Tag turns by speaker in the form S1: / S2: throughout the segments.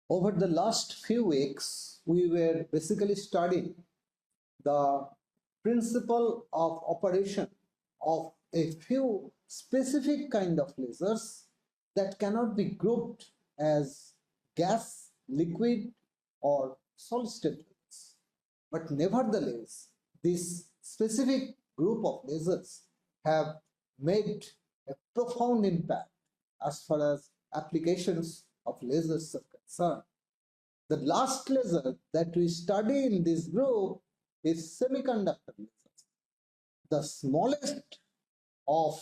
S1: Over the last few weeks, we were basically studying the principle of operation of a few specific kind of lasers that cannot be grouped as gas, liquid, or solid state lasers. But nevertheless, this specific group of lasers have made a profound impact as far as applications of lasers are concerned. The last laser that we study in this group is semiconductor lasers, the smallest of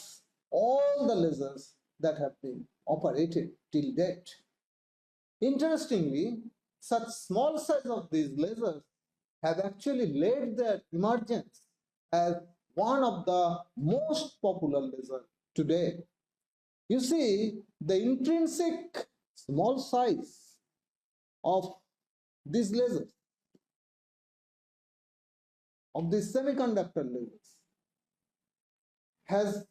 S1: all the lasers that have been operated till date. Interestingly, such small size of these lasers have actually led their emergence as one of the most popular lasers today. You see, the intrinsic small size of these lasers, of these semiconductor lasers, has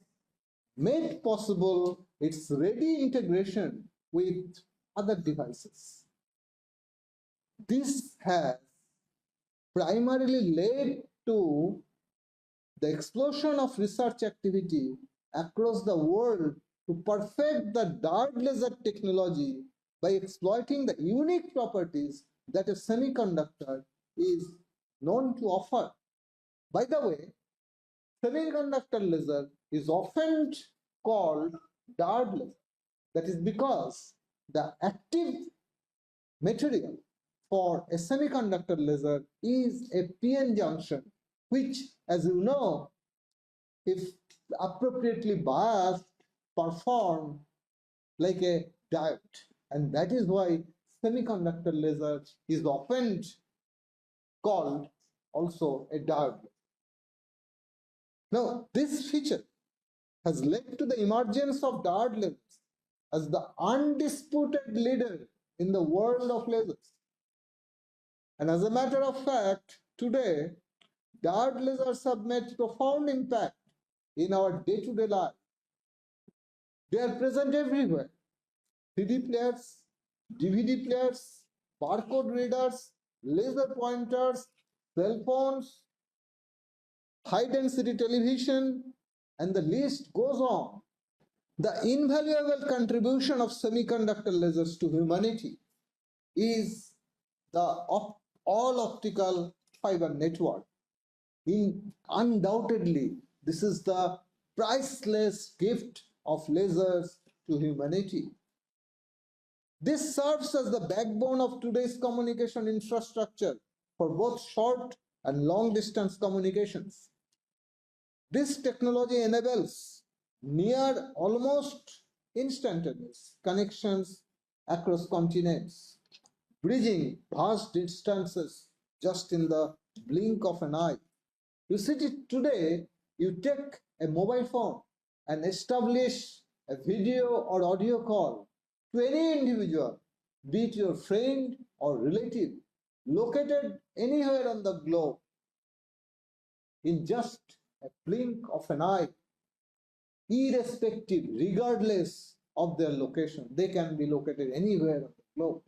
S1: made possible its ready integration with other devices. This has primarily led to the explosion of research activity across the world to perfect the dart laser technology by exploiting the unique properties that a semiconductor is known to offer. By the way, semiconductor laser is often called dart laser. That is because the active material for a semiconductor laser is a PN junction, which, as you know, if appropriately biased, perform like a diode. And that is why semiconductor laser is often called also a diode. Now, this feature has led to the emergence of diode lasers as the undisputed leader in the world of lasers. And as a matter of fact, today, diode lasers have made profound impact in our day-to-day life. They are present everywhere. CD players, DVD players, barcode readers, laser pointers, cell phones, high-density television, and the list goes on. The invaluable contribution of semiconductor lasers to humanity is the all-optical fiber network. Undoubtedly, this is the priceless gift of lasers to humanity. This serves as the backbone of today's communication infrastructure for both short and long-distance communications. This technology enables near almost instantaneous connections across continents, bridging vast distances just in the blink of an eye. You see, today, you take a mobile phone and establish a video or audio call to any individual, be it your friend or relative, located anywhere on the globe, in just a blink of an eye, irrespective, regardless of their location. They can be located anywhere on the globe.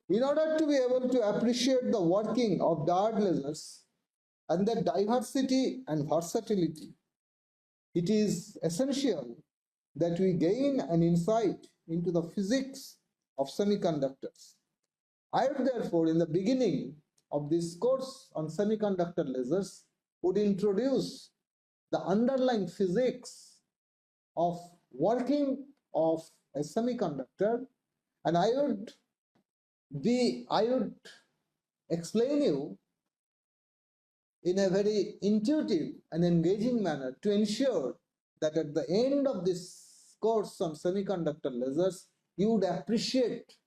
S1: In order to be able to appreciate the working of diode lasers and their diversity and versatility, it is essential that we gain an insight into the physics of semiconductors. I would therefore, in the beginning of this course on semiconductor lasers, would introduce the underlying physics of working of a semiconductor, and I would explain you in a very intuitive and engaging manner to ensure that at the end of this course on semiconductor lasers, you would appreciate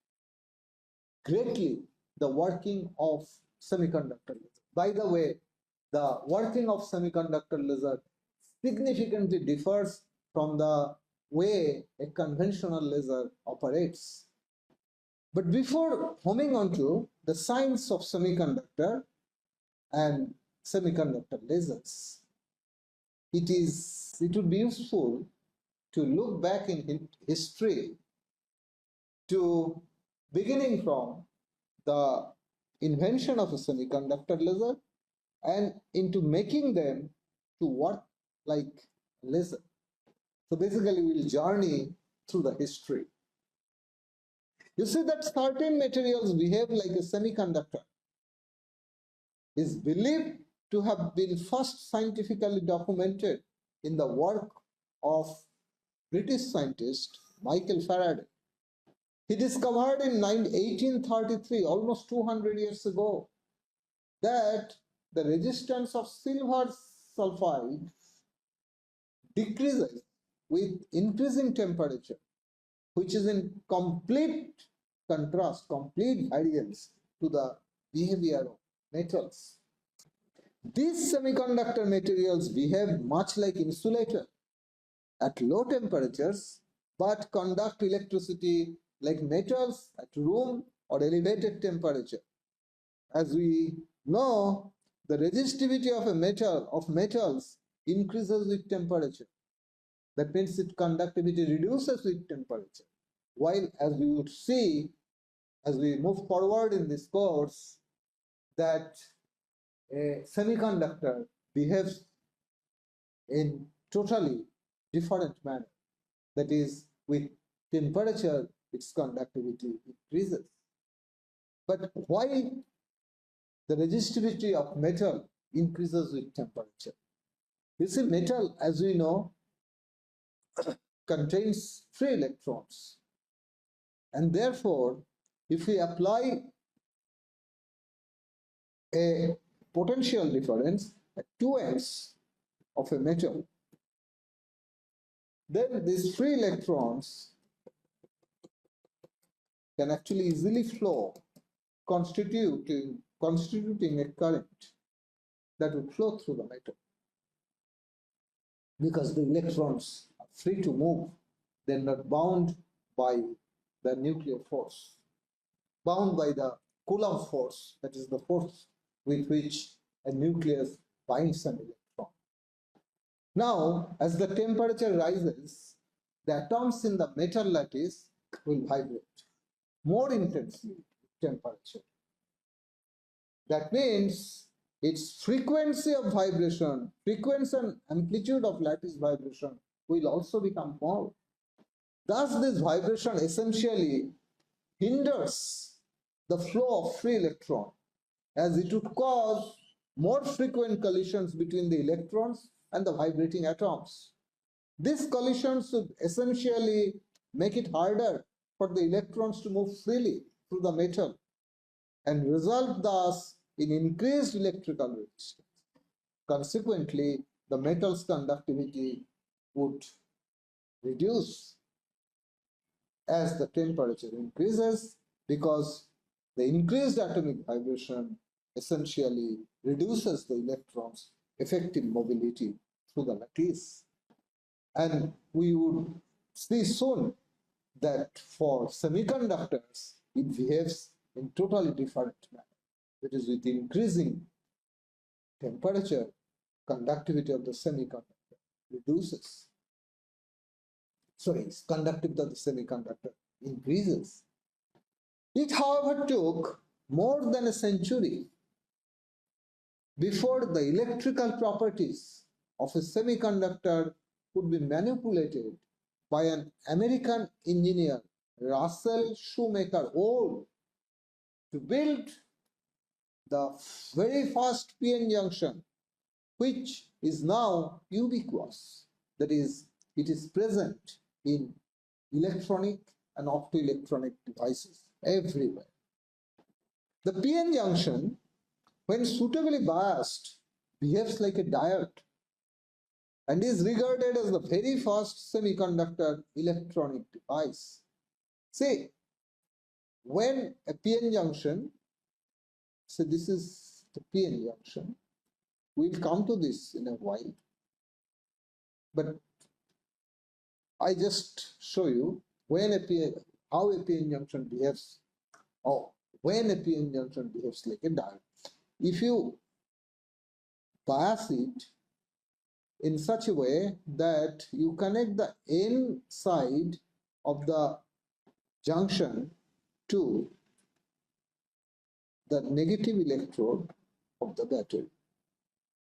S1: greatly the working of semiconductor laser. By the way, the working of semiconductor laser significantly differs from the way a conventional laser operates. But before moving on to the science of semiconductor and semiconductor lasers, it would be useful to look back in history to beginning from the invention of a semiconductor laser and into making them to work like laser. So basically we'll journey through the history. You see that certain materials behave like a semiconductor is believed to have been first scientifically documented in the work of British scientist Michael Faraday. He discovered in 1833, almost 200 years ago, that the resistance of silver sulfide decreases with increasing temperature, which is in complete contrast, complete variance to the behavior of metals. These semiconductor materials behave much like insulator at low temperatures, but conduct electricity like metals at room or elevated temperature. As we know, the resistivity of metals increases with temperature. That means its conductivity reduces with temperature. While as we would see as we move forward in this course, that a semiconductor behaves in totally different manner. That is, with temperature, its conductivity increases. But why the resistivity of metal increases with temperature? You see, metal, as we know, contains free electrons. And therefore, if we apply a potential difference at two ends of a metal, then these free electrons can actually easily flow, constituting a current that would flow through the metal. Because the electrons are free to move, they're not bound by the nuclear force, bound by the Coulomb force, that is the force with which a nucleus binds an electron. Now, as the temperature rises, the atoms in the metal lattice will vibrate more intensely with temperature. That means its frequency of vibration, frequency and amplitude of lattice vibration will also become more. Thus, this vibration essentially hinders the flow of free electron, as it would cause more frequent collisions between the electrons and the vibrating atoms. These collisions would essentially make it harder for the electrons to move freely through the metal and result thus in increased electrical resistance. Consequently, the metal's conductivity would reduce as the temperature increases, because the increased atomic vibration essentially reduces the electrons' effective mobility through the lattice. And we would see soon that for semiconductors, it behaves in totally different manner. That is, with increasing temperature, conductivity of the semiconductor reduces. Sorry, conductivity of the semiconductor increases. It, however, took more than a century before the electrical properties of a semiconductor could be manipulated by an American engineer, Russell Shoemaker Old, to build the very first PN junction, which is now ubiquitous. That is, it is present in electronic and optoelectronic devices everywhere. The PN junction, when suitably biased, behaves like a diode and is regarded as the very first semiconductor electronic device. See, when a PN junction, so this is the PN junction, we'll come to this in a while, but I just show you when how a PN junction behaves, or when a PN junction behaves like a diode. If you bias it in such a way that you connect the N side of the junction to the negative electrode of the battery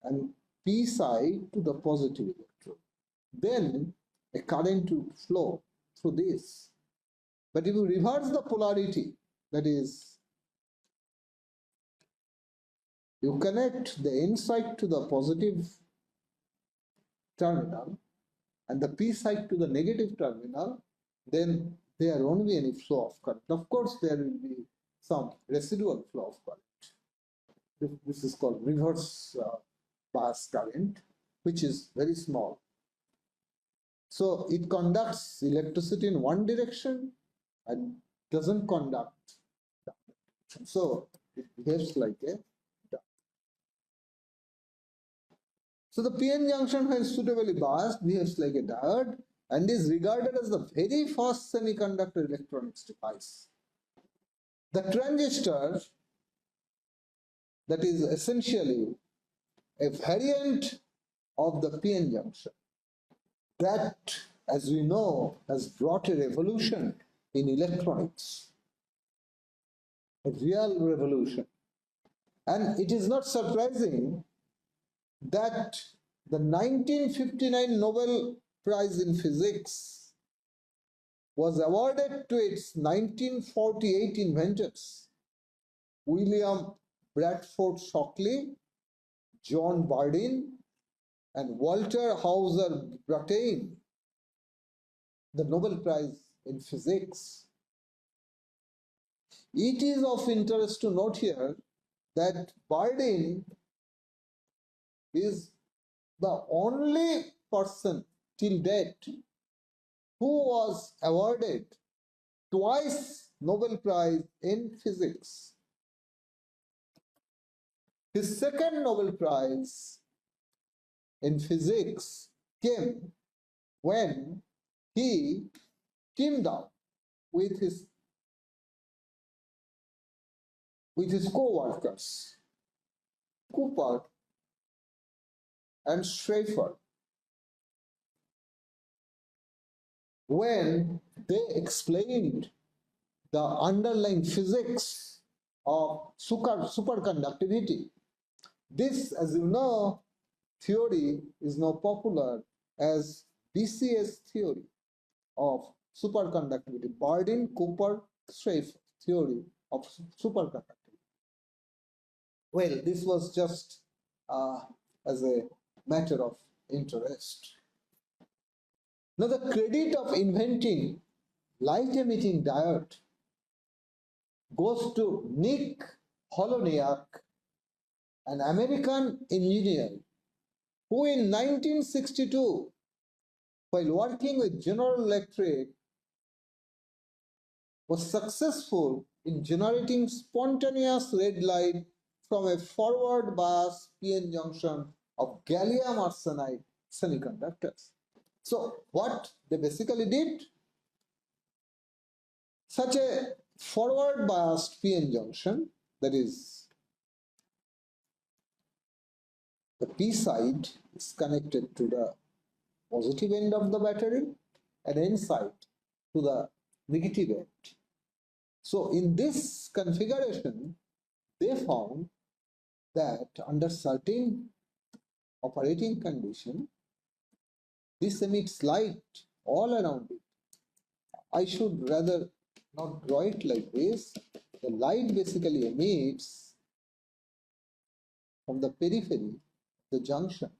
S1: and P side to the positive electrode. Then a current will flow through this. But if you reverse the polarity, that is, you connect the N side to the positive terminal and the P side to the negative terminal, then there won't be any flow of current. Of course, there will be some residual flow of current. This is called reverse bias current, which is very small. So it conducts electricity in one direction and doesn't conduct the other direction. So it behaves like a diode. So the PN junction, when suitably biased, behaves like a diode and is regarded as the very first semiconductor electronics device. The transistor, that is essentially a variant of the PN junction, that, as we know, has brought a revolution in electronics, a real revolution. And it is not surprising that the 1959 Nobel Prize in Physics was awarded to its 1948 inventors, William Bradford Shockley, John Bardeen, and Walter Hauser Brattain, the Nobel Prize in Physics. It is of interest to note here that Bardeen is the only person till date who was awarded twice Nobel Prize in Physics. His second Nobel Prize in Physics came when he teamed up with his co-workers, Cooper and Schrieffer, when they explained the underlying physics of superconductivity. This, as you know, theory is now popular as BCS theory of superconductivity, Bardeen, Cooper, Schrieffer theory of superconductivity. Well, this was just as a matter of interest. Now, the credit of inventing light-emitting diode goes to Nick Holoniak, an American engineer who in 1962, while working with General Electric, was successful in generating spontaneous red light from a forward bias PN junction of gallium arsenide semiconductors. So what they basically did, such a forward biased PN junction, that is, the P side is connected to the positive end of the battery and N side to the negative end. So in this configuration, they found that under certain operating condition, this emits light all around it. I should rather not draw it like this. The light basically emits from the periphery, the junction.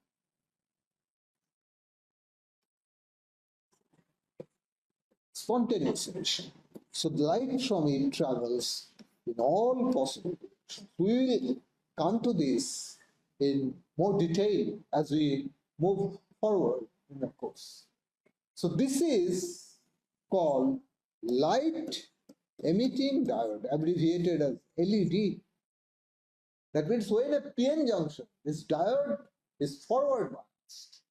S1: Spontaneous emission. So the light from it travels in all possible directions. We will come to this in more detail as we move forward in the course. So this is called light emitting diode, abbreviated as LED. That means when a PN junction, this diode is forward biased,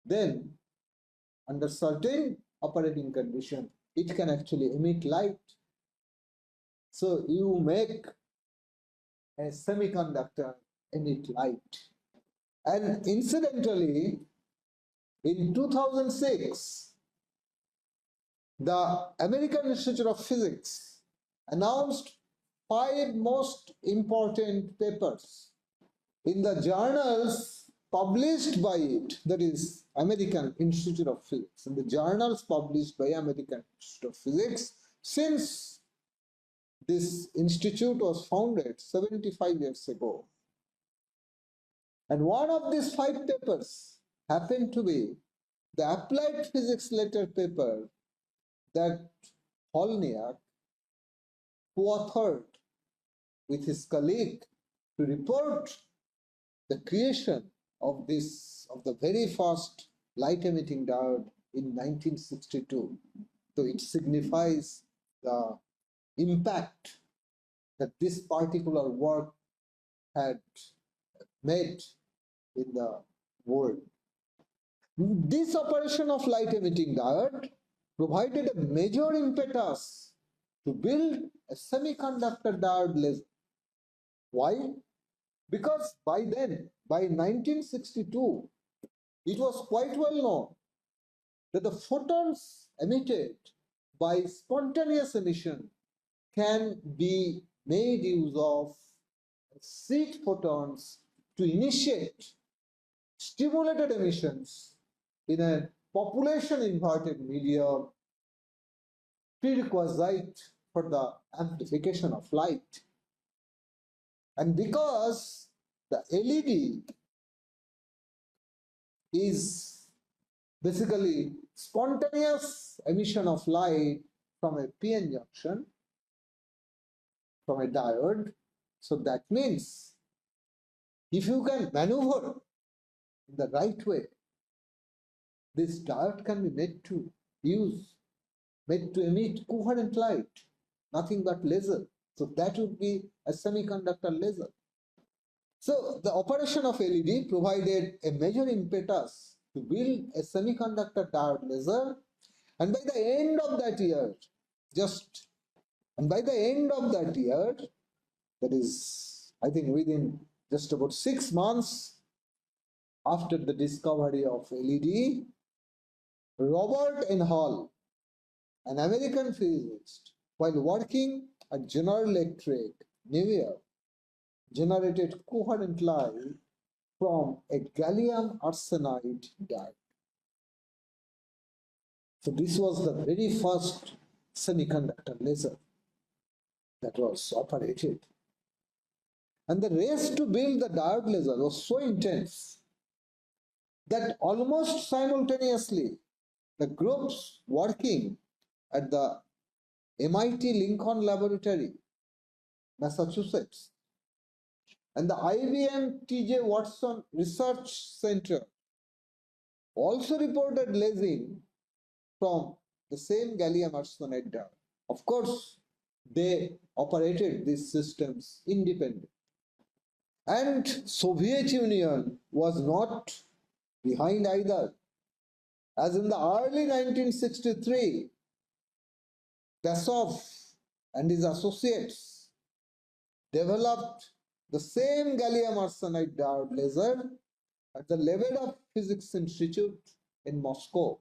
S1: then under certain operating condition, it can actually emit light. So you make a semiconductor emit light. And incidentally, in 2006, the American Institute of Physics announced 5 most important papers in the journals published by it, that is American Institute of Physics, in the journals published by American Institute of Physics, since this institute was founded 75 years ago. And one of these 5 papers happened to be the Applied Physics Letter paper that Holniak co-authored with his colleague to report the creation of the very first light emitting diode in 1962. So it signifies the impact that this particular work had made in the world. This operation of light emitting diode provided a major impetus to build a semiconductor diode laser. Why? Because by then, by 1962, it was quite well known that the photons emitted by spontaneous emission can be made use of seed photons to initiate stimulated emissions in a population inverted medium, prerequisite for the amplification of light. And because the LED is basically spontaneous emission of light from a PN junction, from a diode, so that means if you can maneuver in the right way, this diode can be made to emit coherent light, nothing but laser. So that would be a semiconductor laser. So the operation of LED provided a major impetus to build a semiconductor diode laser, and by the end of that year, that is, I think within just about 6 months after the discovery of LED, Robert N. Hall, an American physicist, while working at General Electric, New York, generated coherent light from a gallium arsenide diode. So this was the very first semiconductor laser that was operated. And the race to build the diode laser was so intense that almost simultaneously the groups working at the MIT Lincoln Laboratory, Massachusetts, and the IBM T.J. Watson Research Center also reported lasing from the same gallium arsenide diode. Of course, they operated these systems independently. And Soviet Union was not behind either. As in the early 1963, Biswas and his associates developed the same gallium arsenide diode laser at the Lebedev Physics Institute in Moscow.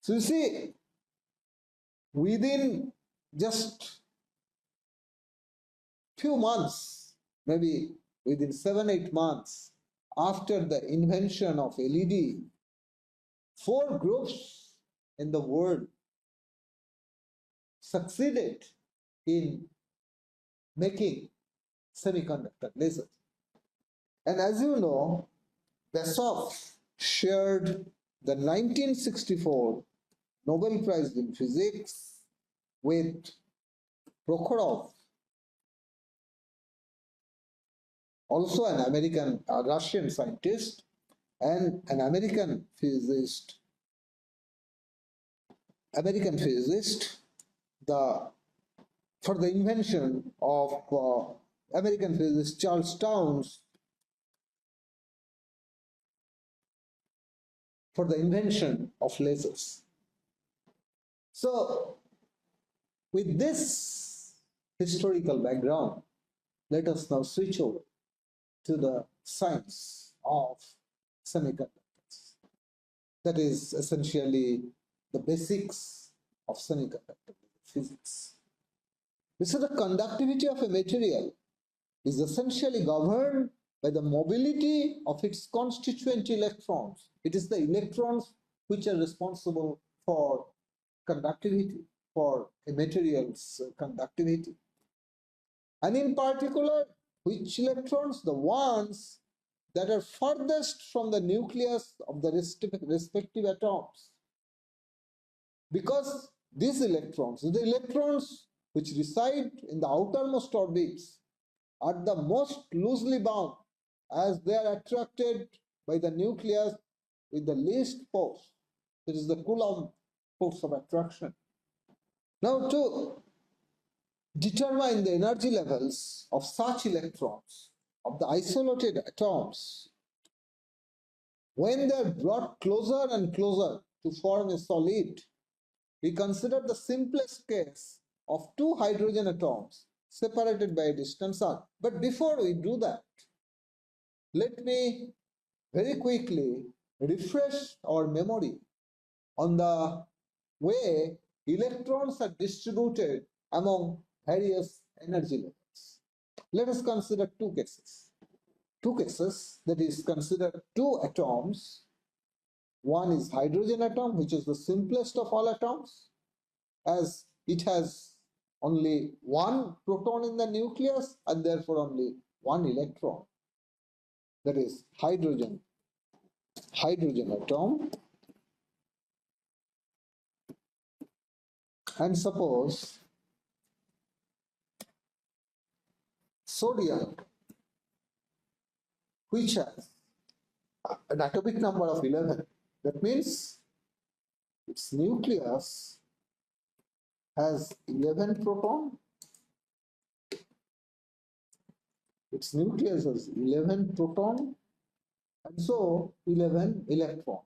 S1: So you see, within just few months, maybe within 7-8 months after the invention of LED, 4 groups in the world succeeded in making semiconductor lasers. And as you know, Biswas shared the 1964 Nobel Prize in Physics with Prokhorov, also an Russian scientist and an American physicist, for the invention of American physicist Charles Townes for the invention of lasers. So, with this historical background, let us now switch over to the science of semiconductors. That is essentially the basics of semiconductor physics. We say the conductivity of a material is essentially governed by the mobility of its constituent electrons. It is the electrons which are responsible for conductivity, for a material's conductivity. And in particular, which electrons? The ones that are furthest from the nucleus of the respective atoms. Because these electrons, the electrons which reside in the outermost orbits, are the most loosely bound, as they are attracted by the nucleus with the least force. It is the Coulomb force of attraction. Now, to determine the energy levels of such electrons, of the isolated atoms, when they are brought closer and closer to form a solid, we consider the simplest case of two hydrogen atoms separated by a distance r. But before we do that, let me very quickly refresh our memory on the way electrons are distributed among various energy levels. Let us consider two cases. That is, consider two atoms. One is hydrogen atom, which is the simplest of all atoms, as it has only one proton in the nucleus and therefore only one electron. That is hydrogen atom. And suppose sodium, which has an atomic number of 11. That means its nucleus has 11 proton. Its nucleus has 11 proton and so 11 electron.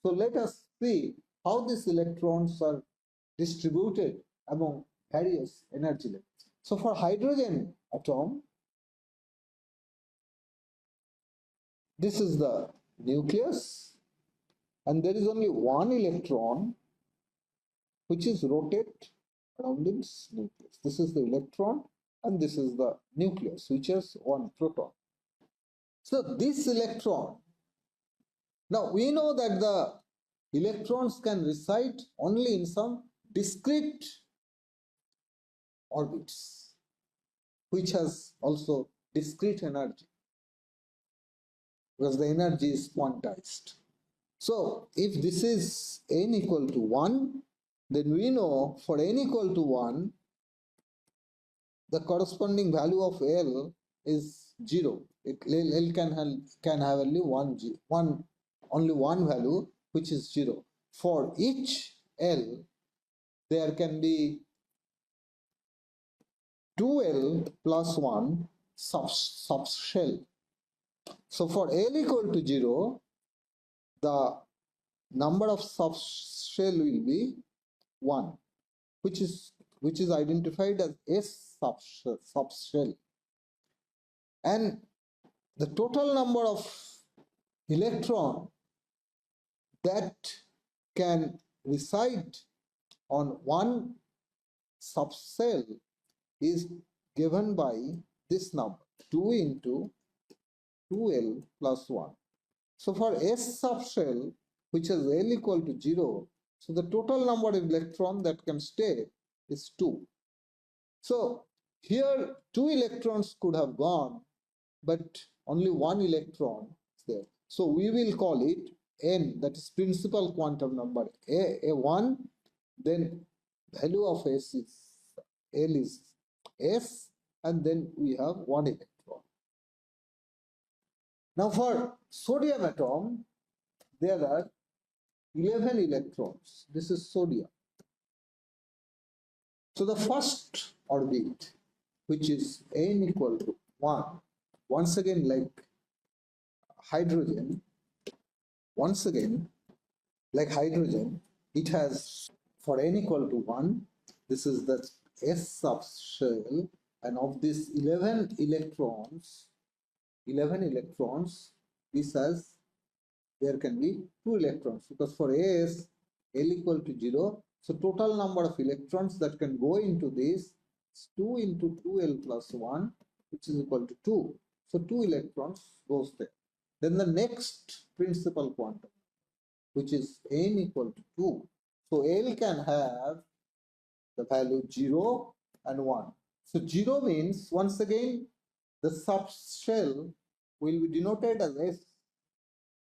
S1: So let us see how these electrons are distributed among various energy levels. So for hydrogen atom, this is the nucleus and there is only one electron which is rotate around its nucleus. This is the electron and this is the nucleus which has one proton. So this electron, now we know that the electrons can reside only in some discrete orbits which has also discrete energy because the energy is quantized. So if this is n equal to 1, then we know for n equal to 1, the corresponding value of L is 0. L can have only one value, which is 0. For each L, there can be 2L plus 1 subshell. So for L equal to 0, the number of subshell will be 1, which is identified as S subshell. And the total number of electron that can reside on one subshell is given by this number, 2 into 2L plus 1. So for S subshell, which is L equal to 0, so the total number of electrons that can stay is 2. So here 2 electrons could have gone, but only one electron is there. So we will call it N, that is principal quantum number, A1, then value of S is, L is S, and then we have one electron. Now for sodium atom, there are 11 electrons. This is sodium. So the first orbit, which is n equal to 1, once again like hydrogen, it has for n equal to 1, this is the S subshell, and of these 11 electrons, this has, there can be 2 electrons, because for S, L equal to 0, so total number of electrons that can go into this It's 2 into 2l plus 1, which is equal to 2. So 2 electrons goes there. Then the next principal quantum, which is n equal to 2. So L can have the value 0 and 1. So 0 means, once again, the subshell will be denoted as S.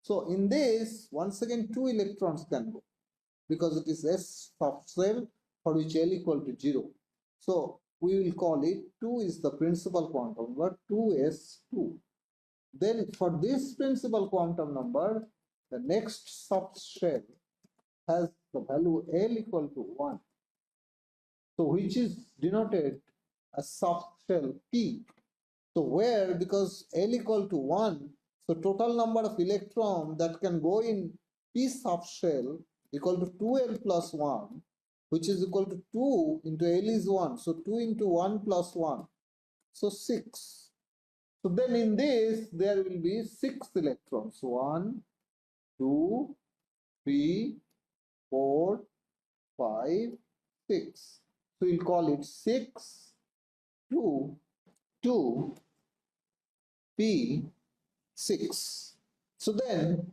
S1: So in this, once again, 2 electrons can go, because it is S subshell for which L equal to 0. So we will call it 2 is the principal quantum number, 2s2. Then for this principal quantum number, the next subshell has the value L equal to 1. So which is denoted as subshell P. So where, because L equal to 1, so total number of electrons that can go in P subshell equal to 2L plus 1, which is equal to 2 into L is 1. So 2 into 1 plus 1. So 6. So then in this, there will be 6 electrons. 1, 2, 3, 4, 5, 6. So we'll call it 6, 2, 2, P, 6. So then,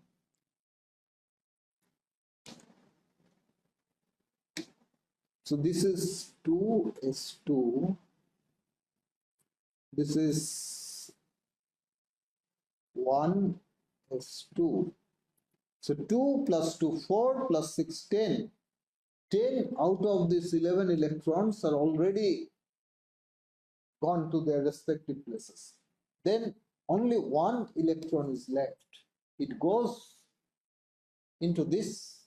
S1: so this is 2s2, this is 1s2. So 2 plus 2, 4 plus 6, 10. 10 out of these 11 electrons are already gone to their respective places. Then only 1 electron is left. It goes into this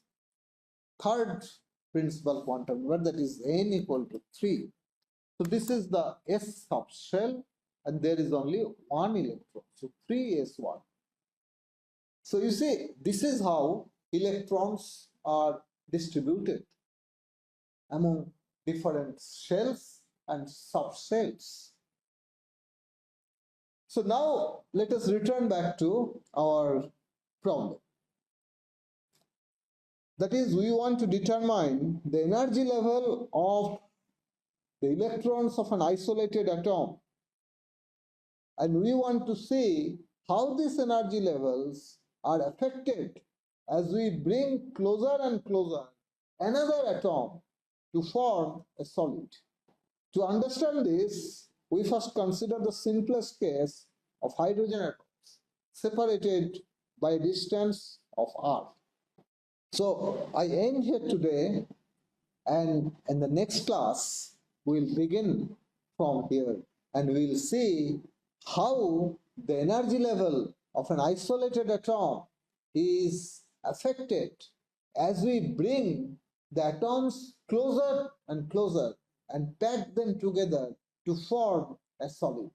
S1: third principal quantum number, that is n equal to 3. So this is the S subshell, and there is only 1 electron. So 3s1. So you see, this is how electrons are distributed among different shells and subshells. So now let us return back to our problem. That is, we want to determine the energy level of the electrons of an isolated atom. And we want to see how these energy levels are affected as we bring closer and closer another atom to form a solid. To understand this, we first consider the simplest case of hydrogen atoms separated by a distance of r. So I end here today, and in the next class we'll begin from here, and we'll see how the energy level of an isolated atom is affected as we bring the atoms closer and closer and pack them together to form a solid.